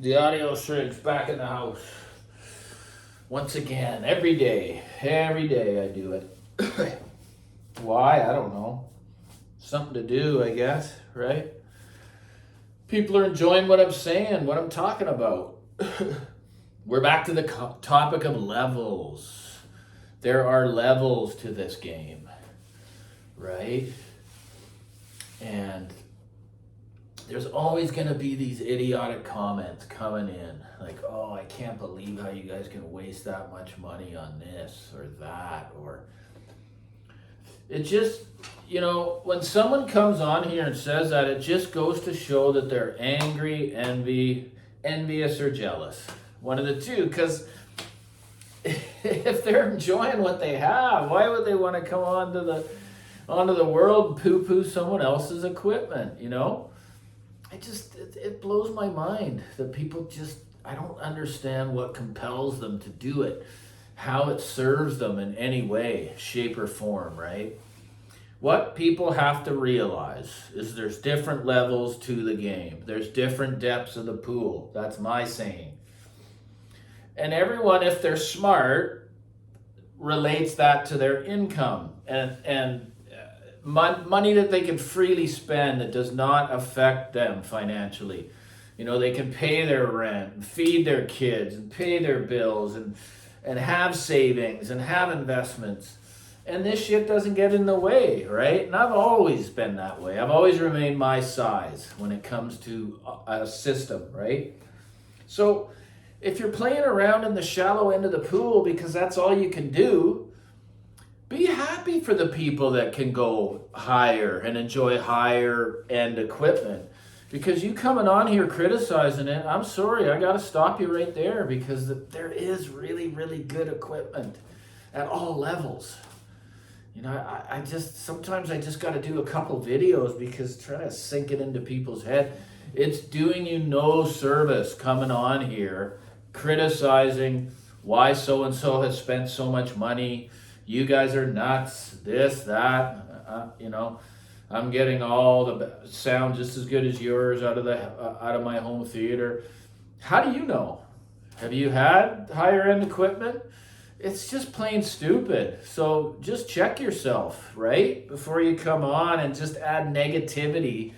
The audio shrinks back in the house. Once again, every day I do it. Why? I don't know. Something to do, I guess, right? People are enjoying what I'm saying, what I'm talking about. We're back to the topic of levels. There are levels to this game, right? And there's always going to be these idiotic comments coming in like, oh, I can't believe how you guys can waste that much money on this or that. Or it just, when someone comes on here and says that, it just goes to show that they're angry, envious, or jealous. One of the two. Because if they're enjoying what they have, why would they want to come onto the world and poo-poo someone else's equipment, it blows my mind that people I don't understand what compels them to do it, how it serves them in any way, shape, or form, right? What people have to realize is there's different levels to the game. There's different depths of the pool. That's my saying. And everyone, if they're smart, relates that to their income and money that they can freely spend that does not affect them financially. They can pay their rent and feed their kids and pay their bills and have savings and have investments. And this shit doesn't get in the way, right? And I've always been that way. I've always remained my size when it comes to a system, right? So if you're playing around in the shallow end of the pool because that's all you can do, be happy for the people that can go higher and enjoy higher end equipment. Because you coming on here criticizing it, I'm sorry, I got to stop you right there because there is really, really good equipment at all levels. Sometimes I just got to do a couple videos because trying to sink it into people's head, it's doing you no service coming on here criticizing why so-and-so has spent so much money. You guys are nuts, this, that, I'm getting all the sound just as good as yours out of my home theater. How do you know? Have you had higher end equipment? It's just plain stupid. So just check yourself, right? Before you come on and just add negativity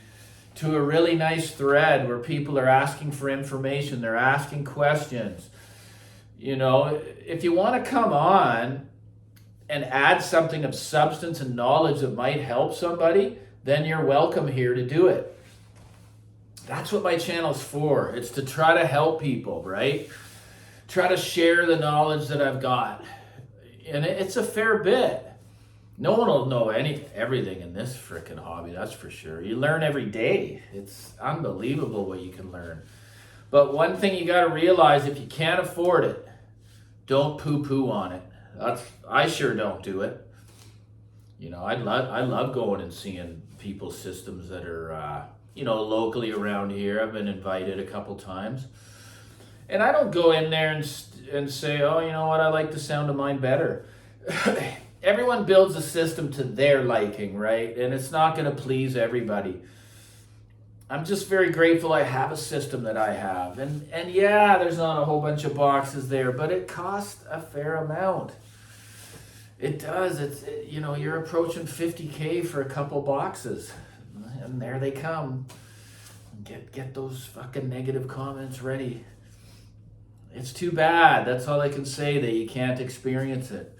to a really nice thread where people are asking for information, they're asking questions. If you want to come on and add something of substance and knowledge that might help somebody, then you're welcome here to do it. That's what my channel's for. It's to try to help people, right? Try to share the knowledge that I've got. And it's a fair bit. No one will know everything in this frickin' hobby, that's for sure. You learn every day. It's unbelievable what you can learn. But one thing you got to realize, if you can't afford it, don't poo-poo on it. I sure don't do it. I love going and seeing people's systems that are, locally around here. I've been invited a couple times. And I don't go in there and say, oh, you know what, I like the sound of mine better. Everyone builds a system to their liking, right? And it's not going to please everybody. I'm just very grateful I have a system that I have. And yeah, there's not a whole bunch of boxes there, but it costs a fair amount. It does. You're approaching $50K for a couple boxes. And there they come. Get those fucking negative comments ready. It's too bad. That's all I can say, that you can't experience it.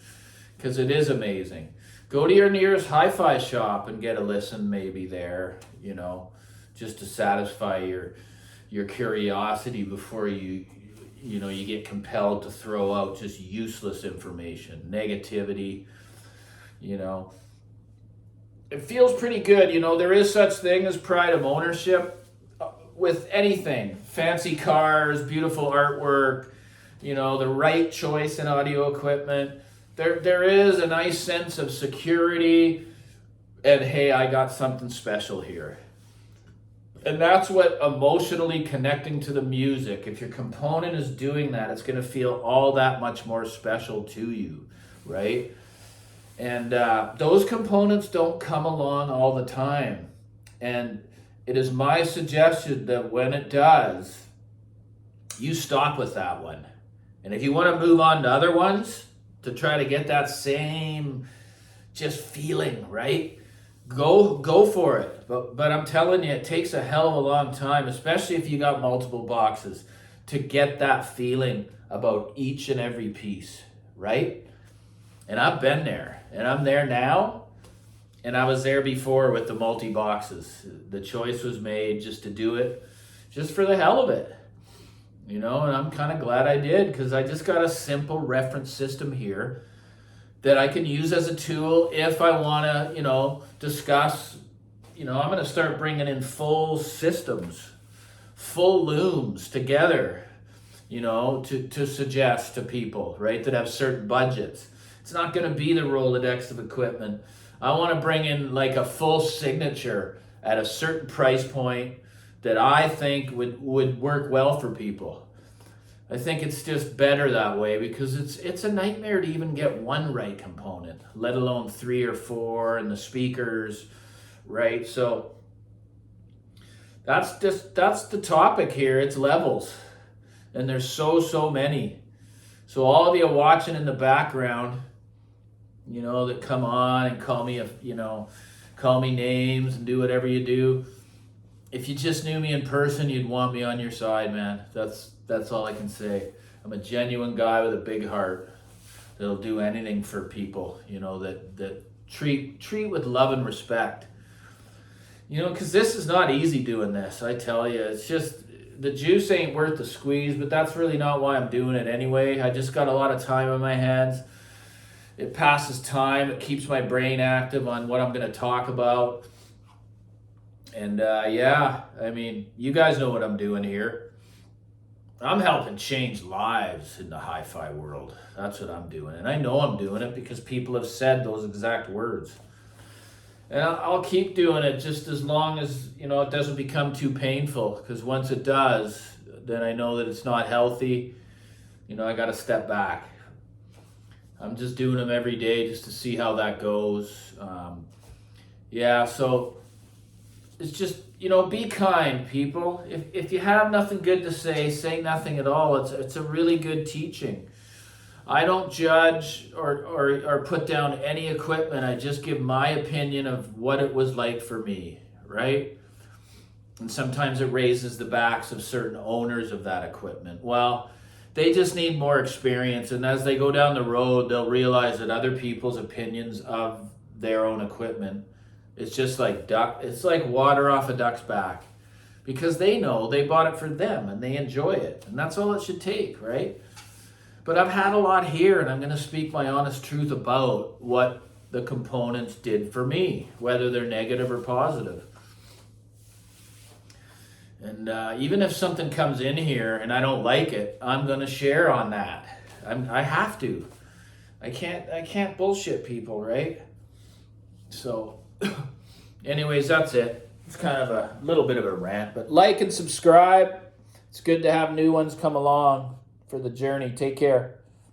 Because it is amazing. Go to your nearest hi-fi shop and get a listen maybe there, just to satisfy your curiosity before you get compelled to throw out just useless information, negativity. It feels pretty good. There is such thing as pride of ownership with anything. Fancy cars, beautiful artwork, the right choice in audio equipment. There is a nice sense of security and, hey, I got something special here. And that's what emotionally connecting to the music, if your component is doing that, it's going to feel all that much more special to you, right? And those components don't come along all the time. And it is my suggestion that when it does, you stop with that one. And if you want to move on to other ones to try to get that same just feeling, right? Go for it. But I'm telling you, it takes a hell of a long time, especially if you got multiple boxes, to get that feeling about each and every piece, right? And I've been there, and I'm there now, and I was there before with the multi-boxes. The choice was made just to do it, just for the hell of it. You know, and I'm kind of glad I did, because I just got a simple reference system here that I can use as a tool if I want to, you know, discuss, you know, I'm going to start bringing in full systems, full looms together, you know, to suggest to people, right, that have certain budgets. It's not going to be the Rolodex of equipment. I want to bring in like a full signature at a certain price point that I think would work well for people. I think it's just better that way, because it's a nightmare to even get one right component, let alone 3 or 4 and the speakers, right? So that's the topic here. It's levels, and there's so many. So all of you watching in the background, you know, that come on and call me names and do whatever you do. If you just knew me in person, you'd want me on your side, man. That's all I can say. I'm a genuine guy with a big heart that'll do anything for people, you know, that treat with love and respect. You know, because this is not easy doing this, I tell you. It's just, the juice ain't worth the squeeze, but that's really not why I'm doing it anyway. I just got a lot of time on my hands. It passes time. It keeps my brain active on what I'm going to talk about. And yeah, I mean, you guys know what I'm doing here. I'm helping change lives in the hi-fi world. That's what I'm doing. And I know I'm doing it because people have said those exact words. And I'll keep doing it just as long as, you know, it doesn't become too painful. Because once it does, then I know that it's not healthy. You know, I got to step back. I'm just doing them every day just to see how that goes. Yeah, so it's just, you know, be kind, people. If you have nothing good to say nothing at all. It's a really good teaching. I don't judge or put down any equipment. I just give my opinion of what it was like for me, right? And sometimes it raises the backs of certain owners of that equipment. Well, they just need more experience, and as they go down the road, they'll realize that other people's opinions of their own equipment, it's just like it's like water off a duck's back, because they know they bought it for them and they enjoy it, and that's all it should take, right? But I've had a lot here, and I'm going to speak my honest truth about what the components did for me, whether they're negative or positive. And even if something comes in here and I don't like it, I'm going to share on that. I have to. I can't bullshit people, right? So anyways, that's it. It's kind of a little bit of a rant, but like and subscribe. It's good to have new ones come along for the journey. Take care.